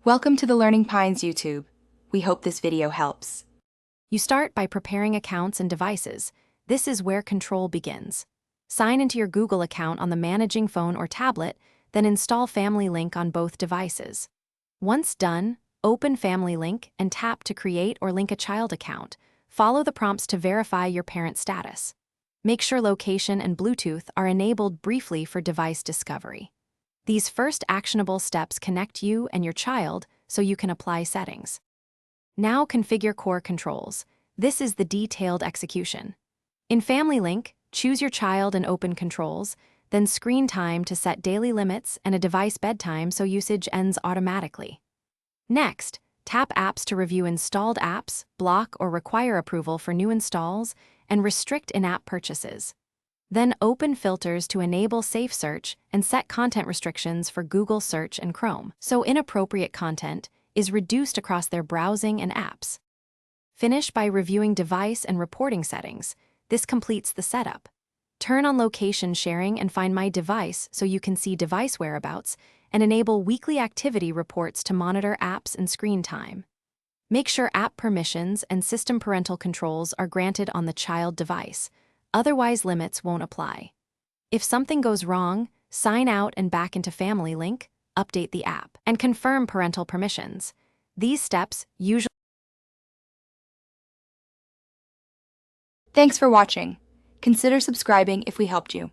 Welcome to the Learning Pines YouTube. We hope this video helps. You start by preparing accounts and devices. This is where control begins. Sign into your Google account on the managing phone or tablet, then install Family Link on both devices. Once done, open Family Link and tap to create or link a child account. Follow the prompts to verify your parent status. Make sure location and Bluetooth are enabled briefly for device discovery. These first actionable steps connect you and your child so you can apply settings. Now configure core controls. This is the detailed execution. In Family Link, choose your child and open controls, then screen time to set daily limits and a device bedtime so usage ends automatically. Next, tap Apps to review installed apps, block or require approval for new installs, and restrict in-app purchases. Then open Filters to enable Safe Search and set content restrictions for Google Search and Chrome, so inappropriate content is reduced across their browsing and apps. Finish by reviewing device and reporting settings. This completes the setup. Turn on location sharing and Find My Device so you can see device whereabouts, and enable weekly activity reports to monitor apps and screen time. Make sure app permissions and system parental controls are granted on the child device. Otherwise, limits won't apply. If something goes wrong, sign out and back into Family Link, update the app, and confirm parental permissions. These steps usually... Thanks for watching. Consider subscribing if we helped you.